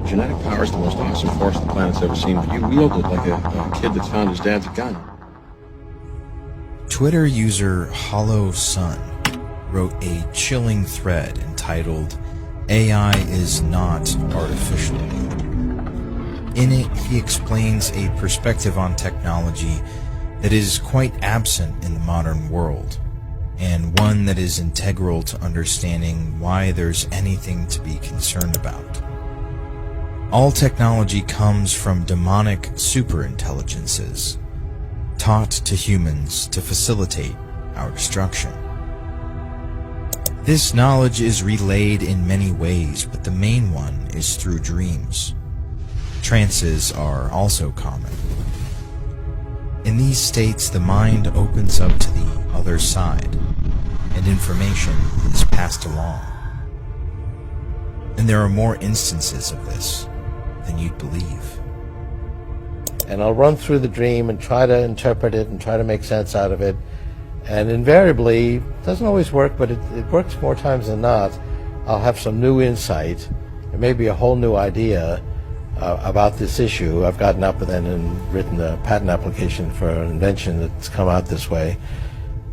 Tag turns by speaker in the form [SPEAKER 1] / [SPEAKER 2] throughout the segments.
[SPEAKER 1] Genetic power is the most awesome force the planet's ever seen, but you wield it like a kid that's found his dad's gun.
[SPEAKER 2] Twitter user Hollow Sun wrote a chilling thread entitled, "AI is not artificial." In it, he explains a perspective on technology that is quite absent in the modern world, and one that is integral to understanding why there's anything to be concerned about. All technology comes from demonic superintelligences, taught to humans to facilitate our destruction. This knowledge is relayed in many ways, but the main one is through dreams. Trances are also common. In these states, the mind opens up to the other side, and information is passed along. And there are more instances of this than you'd believe.
[SPEAKER 3] And I'll run through the dream and try to interpret it and try to make sense out of it. And invariably, it doesn't always work, but it works more times than not. I'll have some new insight, and maybe a whole new idea about this issue. I've gotten up and written a patent application for an invention that's come out this way.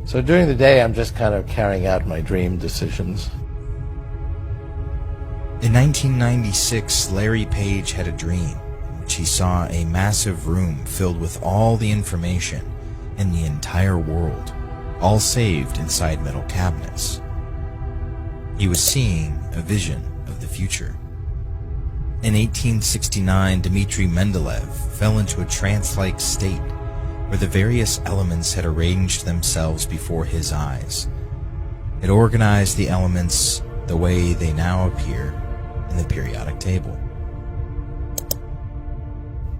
[SPEAKER 3] So during the day, I'm just kind of carrying out my dream decisions.
[SPEAKER 2] In 1996, Larry Page had a dream in which he saw a massive room filled with all the information in the entire world, all saved inside metal cabinets. He was seeing a vision of the future. In 1869, Dmitri Mendeleev fell into a trance-like state where the various elements had arranged themselves before his eyes. It organized the elements the way they now appear in the periodic table.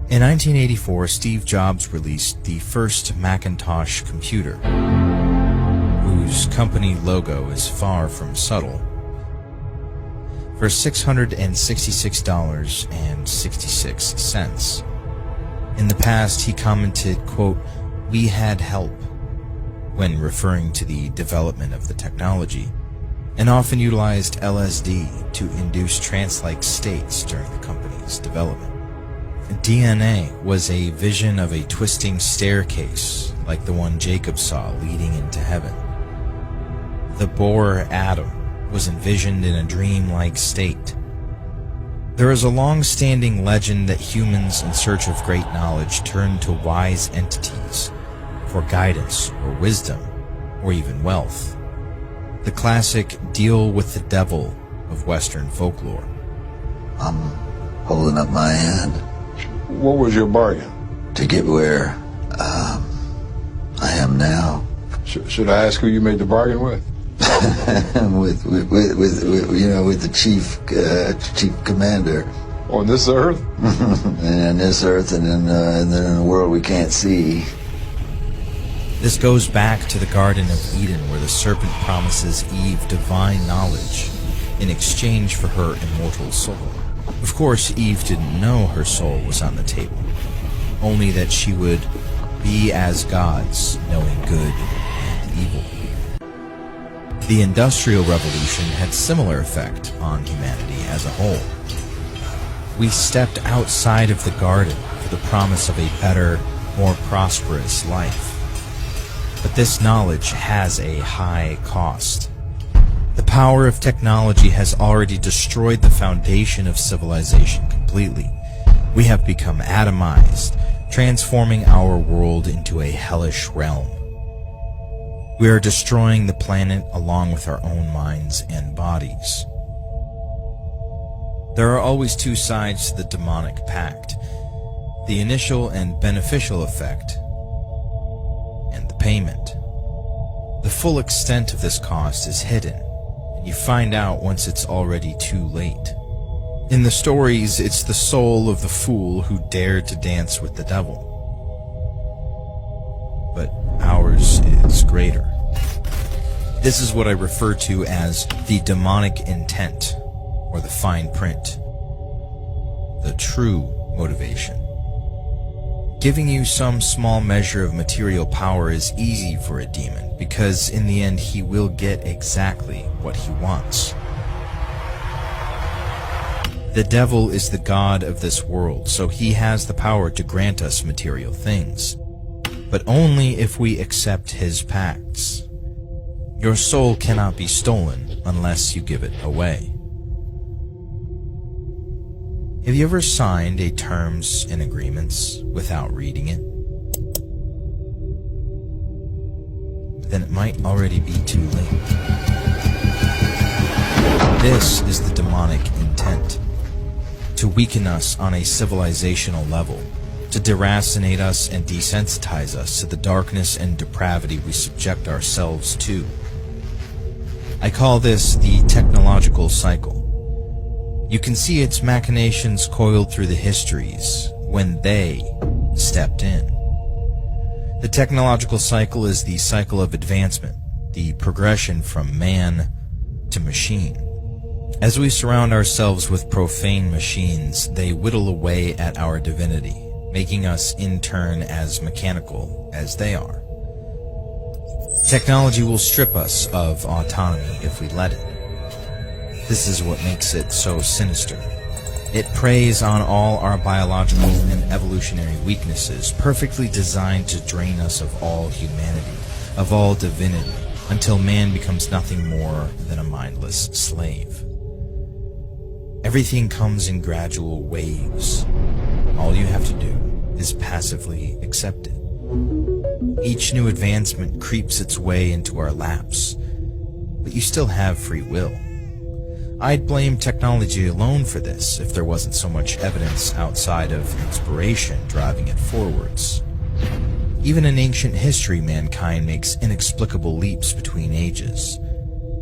[SPEAKER 2] In 1984, Steve Jobs released the first Macintosh computer, whose company logo is far from subtle, for $666.66. In the past, he commented, quote, "We had help," when referring to the development of the technology, and often utilized LSD to induce trance-like states during the company's development. DNA was a vision of a twisting staircase like the one Jacob saw leading into heaven. The Bohr atom was envisioned in a dream-like state. There is a long-standing legend that humans in search of great knowledge turn to wise entities for guidance or wisdom or even wealth. The classic deal with the devil of Western folklore.
[SPEAKER 4] I'm holding up my hand.
[SPEAKER 5] What was your bargain?
[SPEAKER 4] To get where I am now.
[SPEAKER 5] Should I ask who you made the bargain with?
[SPEAKER 4] with the chief commander.
[SPEAKER 5] On this earth?
[SPEAKER 4] And this earth, and then in a world we can't see.
[SPEAKER 2] This goes back to the Garden of Eden, where the serpent promises Eve divine knowledge in exchange for her immortal soul. Of course, Eve didn't know her soul was on the table, only that she would be as gods, knowing good and evil. The Industrial Revolution had similar effect on humanity as a whole. We stepped outside of the garden for the promise of a better, more prosperous life. But this knowledge has a high cost. The power of technology has already destroyed the foundation of civilization completely. We have become atomized, transforming our world into a hellish realm. We are destroying the planet along with our own minds and bodies. There are always two sides to the demonic pact: the initial and beneficial effect, and the payment. The full extent of this cost is hidden, and you find out once it's already too late. In the stories, it's the soul of the fool who dared to dance with the devil. But ours is greater. This is what I refer to as the demonic intent, or the fine print, the true motivation. Giving you some small measure of material power is easy for a demon, because in the end he will get exactly what he wants. The devil is the god of this world, so he has the power to grant us material things, but only if we accept his pacts. Your soul cannot be stolen unless you give it away. Have you ever signed a terms and agreements without reading it? Then it might already be too late. This is the demonic intent: to weaken us on a civilizational level, to deracinate us and desensitize us to the darkness and depravity we subject ourselves to. I call this the technological cycle. You can see its machinations coiled through the histories when they stepped in. The technological cycle is the cycle of advancement, the progression from man to machine. As we surround ourselves with profane machines, they whittle away at our divinity, making us in turn as mechanical as they are. Technology will strip us of autonomy if we let it. This is what makes it so sinister. It preys on all our biological and evolutionary weaknesses, perfectly designed to drain us of all humanity, of all divinity, until man becomes nothing more than a mindless slave. Everything comes in gradual waves. All you have to do is passively accept it. Each new advancement creeps its way into our laps, but you still have free will. I'd blame technology alone for this if there wasn't so much evidence outside of inspiration driving it forwards. Even in ancient history, mankind makes inexplicable leaps between ages,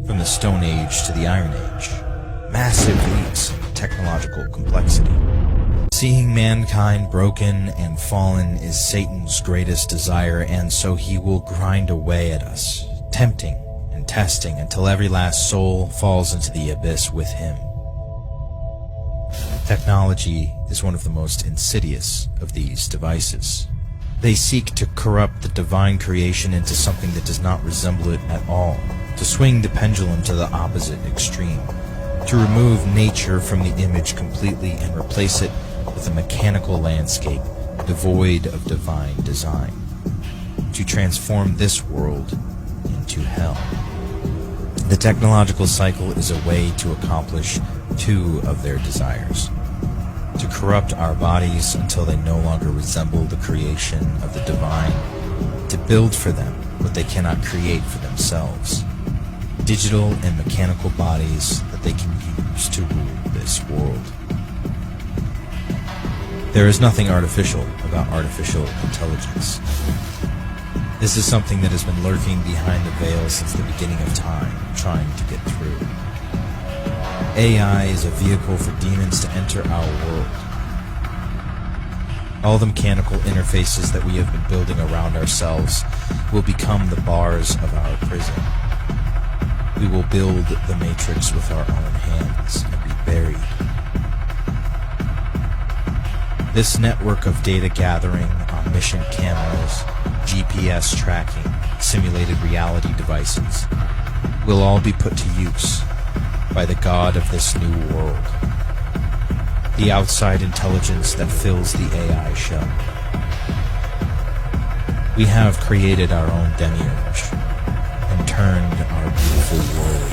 [SPEAKER 2] from the Stone Age to the Iron Age. Massive leaps in technological complexity. Seeing mankind broken and fallen is Satan's greatest desire, and so he will grind away at us, tempting and testing until every last soul falls into the abyss with him. Technology is one of the most insidious of these devices. They seek to corrupt the divine creation into something that does not resemble it at all, to swing the pendulum to the opposite extreme, to remove nature from the image completely and replace it with a mechanical landscape devoid of divine design, to transform this world into hell. The technological cycle is a way to accomplish two of their desires: to corrupt our bodies until they no longer resemble the creation of the divine, to build for them what they cannot create for themselves, digital and mechanical bodies that they can use to rule this world. There is nothing artificial about artificial intelligence. This is something that has been lurking behind the veil since the beginning of time, trying to get through. AI is a vehicle for demons to enter our world. All the mechanical interfaces that we have been building around ourselves will become the bars of our prison. We will build the matrix with our own hands and be buried. This network of data gathering, omniscient cameras, GPS tracking, simulated reality devices will all be put to use by the god of this new world, the outside intelligence that fills the AI shell. We have created our own demiurge and turned our beautiful world